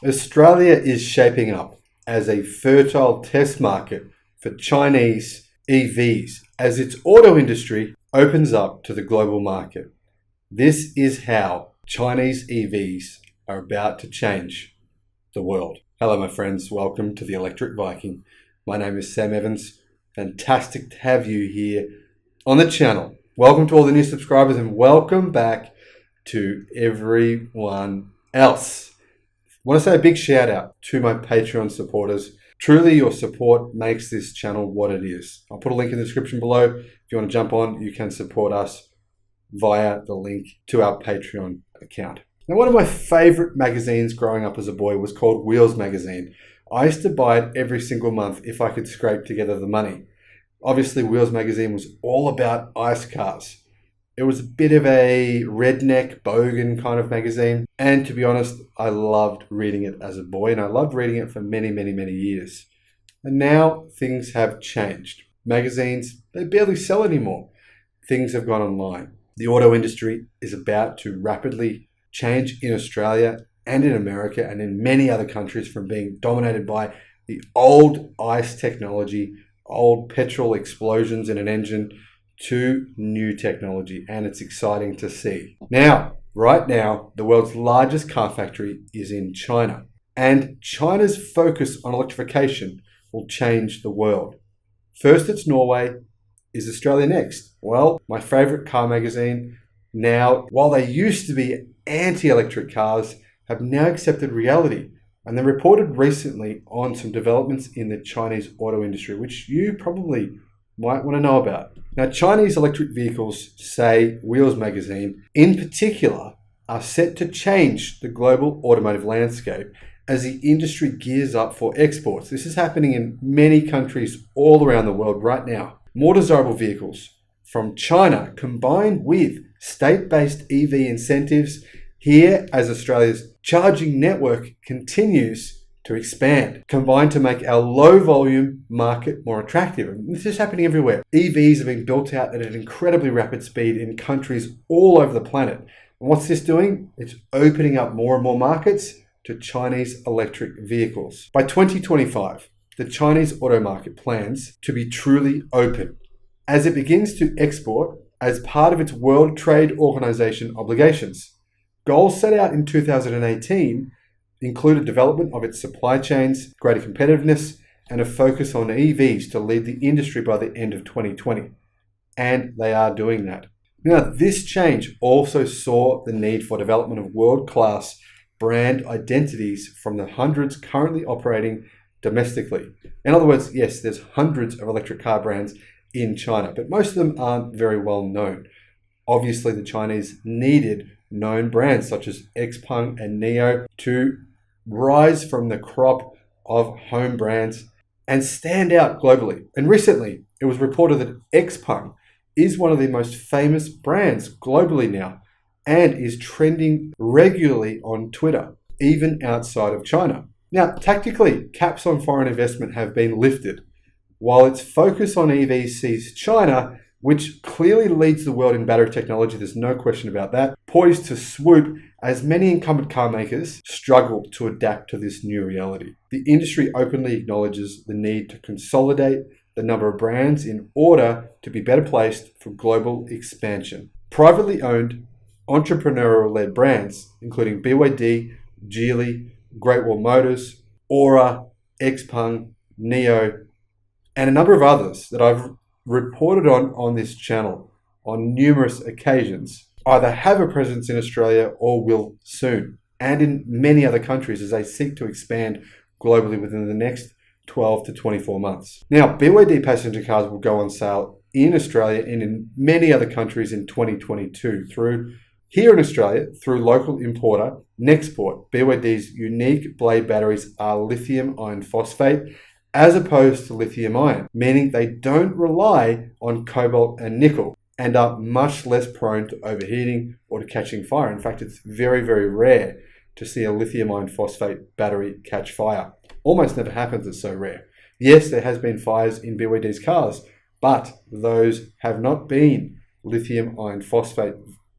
Australia is shaping up as a fertile test market for Chinese EVs as its auto industry opens up to the global market. This is how Chinese EVs are about to change the world. Hello, my friends. Welcome to the Electric Viking. My name is Sam Evans. Fantastic to have you here on the channel. Welcome to all the new subscribers and welcome back to everyone else. I want to say a big shout out to my Patreon supporters. Truly, your support makes this channel what it is. I'll put a link in the description below. If you want to jump on, you can support us via the link to our Patreon account. Now, one of my favorite magazines growing up as a boy was called Wheels magazine. I used to buy it every single month if I could scrape together the money. Obviously, Wheels magazine was all about ICE cars. It was a bit of a redneck, bogan kind of magazine. And to be honest, I loved reading it as a boy, and I loved reading it for many, many, many years. And now things have changed. Magazines, they barely sell anymore. Things have gone online. The auto industry is about to rapidly change in Australia and in America and in many other countries from being dominated by the old ICE technology, old petrol explosions in an engine, to new technology, and it's exciting to see. Now, right now, the world's largest car factory is in China, and China's focus on electrification will change the world. First, it's Norway. Is Australia next? Well, my favorite car magazine now, while they used to be anti-electric cars, have now accepted reality, and they reported recently on some developments in the Chinese auto industry, which you probably might want to know about. Now, Chinese electric vehicles, say Wheels magazine, in particular, are set to change the global automotive landscape as the industry gears up for exports. This is happening in many countries all around the world right now. More desirable vehicles from China combined with state-based EV incentives here as Australia's charging network continues to expand, combined to make our low-volume market more attractive. And this is happening everywhere. EVs are being built out at an incredibly rapid speed in countries all over the planet. And what's this doing? It's opening up more and more markets to Chinese electric vehicles. By 2025, the Chinese auto market plans to be truly open as it begins to export as part of its World Trade Organization obligations. Goals set out in 2018 included development of its supply chains, greater competitiveness, and a focus on EVs to lead the industry by the end of 2020. And they are doing that. Now, this change also saw the need for development of world-class brand identities from the hundreds currently operating domestically. In other words, yes, there's hundreds of electric car brands in China, but most of them aren't very well known. Obviously, the Chinese needed known brands such as XPeng and NIO to rise from the crop of home brands and stand out globally. And recently, it was reported that XPeng is one of the most famous brands globally now and is trending regularly on Twitter, even outside of China. Now, tactically, caps on foreign investment have been lifted, while its focus on EVs sees China, which clearly leads the world in battery technology, there's no question about that, poised to swoop as many incumbent car makers struggle to adapt to this new reality. The industry openly acknowledges the need to consolidate the number of brands in order to be better placed for global expansion. Privately owned, entrepreneurial-led brands, including BYD, Geely, Great Wall Motors, Aura, XPeng, NIO, and a number of others that I've reported on this channel on numerous occasions, either have a presence in Australia or will soon, and in many other countries as they seek to expand globally within the next 12 to 24 months. Now, BYD passenger cars will go on sale in Australia and in many other countries in 2022 here in Australia, through local importer Nexport. BYD's unique blade batteries are lithium iron phosphate as opposed to lithium ion, meaning they don't rely on cobalt and nickel and are much less prone to overheating or to catching fire. In fact, it's very, very rare to see a lithium iron phosphate battery catch fire. Almost never happens, it's so rare. Yes, there has been fires in BYD's cars, but those have not been lithium iron phosphate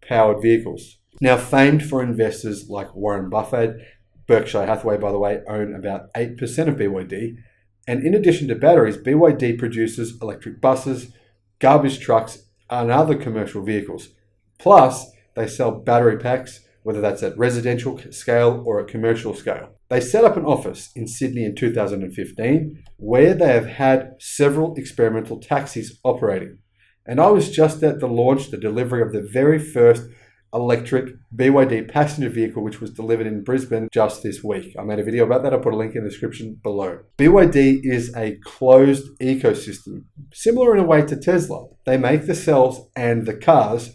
powered vehicles. Now, famed for investors like Warren Buffett, Berkshire Hathaway, by the way, own about 8% of BYD. And in addition to batteries, BYD produces electric buses, garbage trucks, and other commercial vehicles. Plus, they sell battery packs, whether that's at residential scale or at commercial scale. They set up an office in Sydney in 2015, where they have had several experimental taxis operating. And I was just at the delivery of the very first electric BYD passenger vehicle, which was delivered in Brisbane just this week. I made a video about that. I'll put a link in the description below. BYD is a closed ecosystem, similar in a way to Tesla. They make the cells and the cars,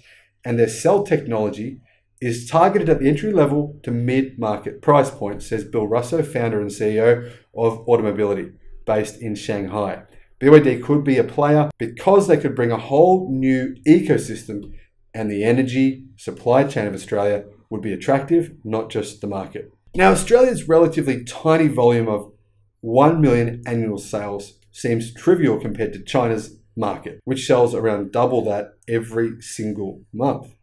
and their cell technology is targeted at the entry level to mid-market price point, says Bill Russo, founder and CEO of Automobility, based in Shanghai. BYD could be a player because they could bring a whole new ecosystem, and the energy supply chain of Australia would be attractive, not just the market. Now, Australia's relatively tiny volume of 1 million annual sales seems trivial compared to China's market, which sells around double that every single month.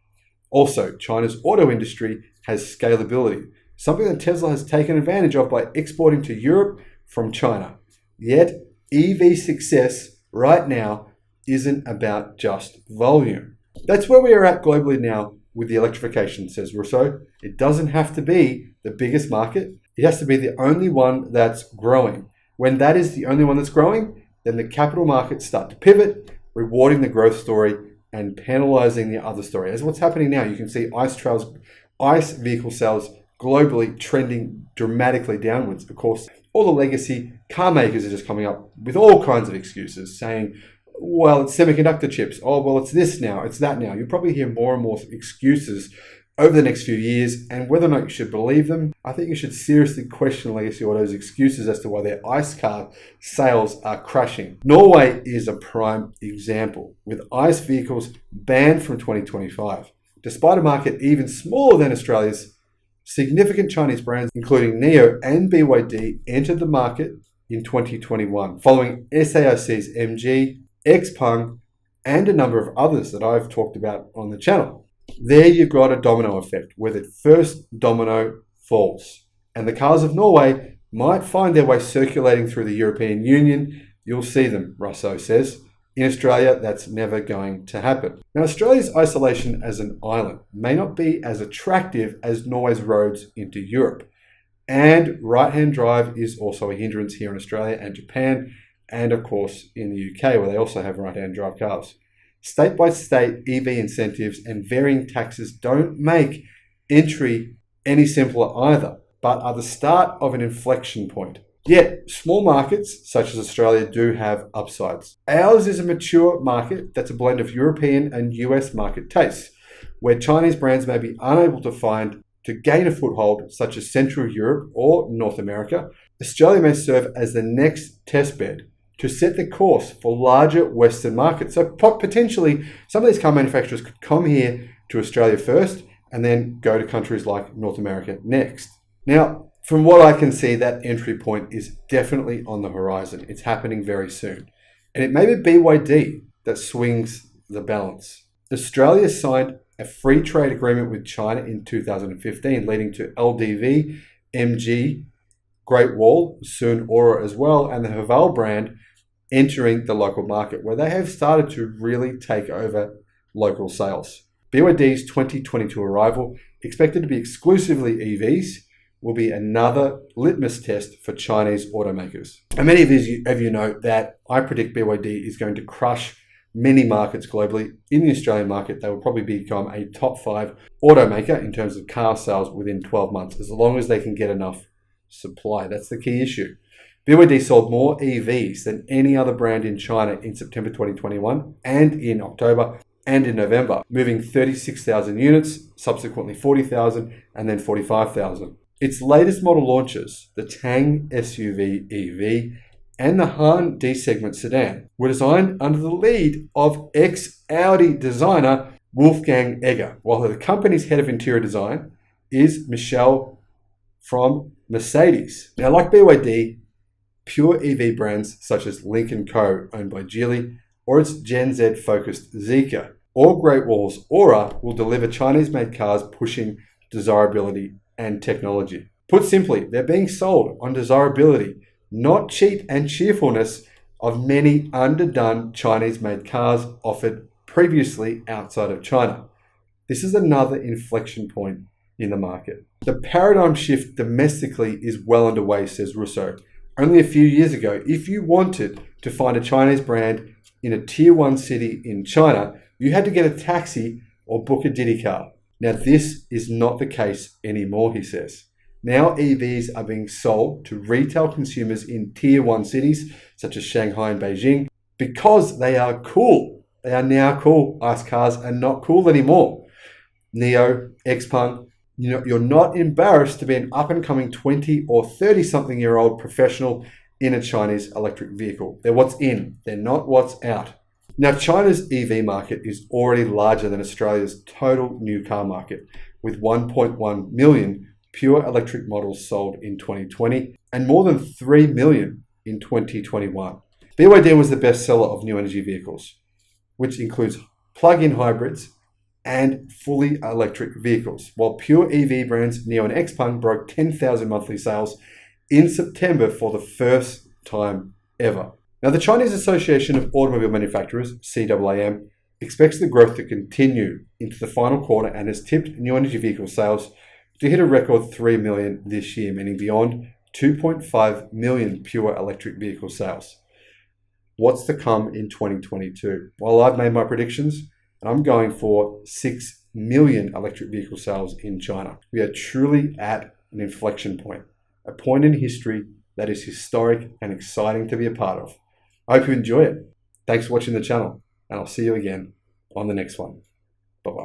Also, China's auto industry has scalability, something that Tesla has taken advantage of by exporting to Europe from China. Yet, EV success right now isn't about just volume. That's where we are at globally now with the electrification, says Russo. It doesn't have to be the biggest market. It has to be the only one that's growing. When that is the only one that's growing, then the capital markets start to pivot, rewarding the growth story and penalizing the other story. As what's happening now, you can see ICE vehicle sales globally trending dramatically downwards. Of course, all the legacy car makers are just coming up with all kinds of excuses, saying, well, it's semiconductor chips. Oh, well, it's this now, it's that now. You'll probably hear more and more excuses over the next few years, and whether or not you should believe them, I think you should seriously question legacy auto's excuses as to why their ICE car sales are crashing. Norway is a prime example, with ICE vehicles banned from 2025. Despite a market even smaller than Australia's, significant Chinese brands, including NIO and BYD, entered the market in 2021, following SAIC's MG, XPeng, and a number of others that I've talked about on the channel. There you've got a domino effect, where the first domino falls. And the cars of Norway might find their way circulating through the European Union. You'll see them, Russo says. In Australia, that's never going to happen. Now, Australia's isolation as an island may not be as attractive as Norway's roads into Europe. And right-hand drive is also a hindrance here in Australia and Japan, and of course in the UK, where they also have right-hand drive cars. State-by-state EV incentives and varying taxes don't make entry any simpler either, but are the start of an inflection point. Yet, small markets such as Australia do have upsides. Ours is a mature market that's a blend of European and US market tastes, where Chinese brands may be unable to gain a foothold, such as Central Europe or North America. Australia may serve as the next testbed to set the course for larger Western markets. So potentially, some of these car manufacturers could come here to Australia first and then go to countries like North America next. Now, from what I can see, that entry point is definitely on the horizon. It's happening very soon. And it may be BYD that swings the balance. Australia signed a free trade agreement with China in 2015, leading to LDV, MG, Great Wall, soon Aura as well, and the Haval brand entering the local market, where they have started to really take over local sales. BYD's 2022 arrival, expected to be exclusively EVs, will be another litmus test for Chinese automakers. And many of you know that I predict BYD is going to crush many markets globally. In the Australian market, they will probably become a top 5 automaker in terms of car sales within 12 months, as long as they can get enough supply. That's the key issue. BYD sold more EVs than any other brand in China in September 2021 and in October and in November, moving 36,000 units, subsequently 40,000 and then 45,000. Its latest model launches, the Tang SUV EV and the Han D-segment sedan, were designed under the lead of ex-Audi designer Wolfgang Egger, while the company's head of interior design is Michelle from Mercedes. Now, like BYD, pure EV brands such as Lynk & Co, owned by Geely, or its Gen Z-focused Zeekr, or Great Wall's Aura will deliver Chinese-made cars pushing desirability and technology. Put Put simply, they're being sold on desirability, not cheap and cheerfulness of many underdone Chinese-made cars offered previously outside of China. This is another inflection point in the market. The paradigm shift domestically is well underway, says Russo. Only a few years ago, if you wanted to find a Chinese brand in a tier 1 city in China, you had to get a taxi or book a Didi car. Now, this is not the case anymore, he says. Now EVs are being sold to retail consumers in tier 1 cities such as Shanghai and Beijing because they are cool. They are now cool. ICE cars are not cool anymore. NIO, Xpeng, you're not embarrassed to be an up-and-coming 20 or 30-something-year-old professional in a Chinese electric vehicle. They're what's in. They're not what's out. Now, China's EV market is already larger than Australia's total new car market, with 1.1 million pure electric models sold in 2020 and more than 3 million in 2021. BYD was the best seller of new energy vehicles, which includes plug-in hybrids and fully electric vehicles, while pure EV brands NIO and Xpeng broke 10,000 monthly sales in September for the first time ever. Now, the Chinese Association of Automobile Manufacturers, CAAM, expects the growth to continue into the final quarter and has tipped new energy vehicle sales to hit a record 3 million this year, meaning beyond 2.5 million pure electric vehicle sales. What's to come in 2022? Well, I've made my predictions and I'm going for 6 million electric vehicle sales in China. We are truly at an inflection point, a point in history that is historic and exciting to be a part of. I hope you enjoy it. Thanks for watching the channel, and I'll see you again on the next one. Bye-bye.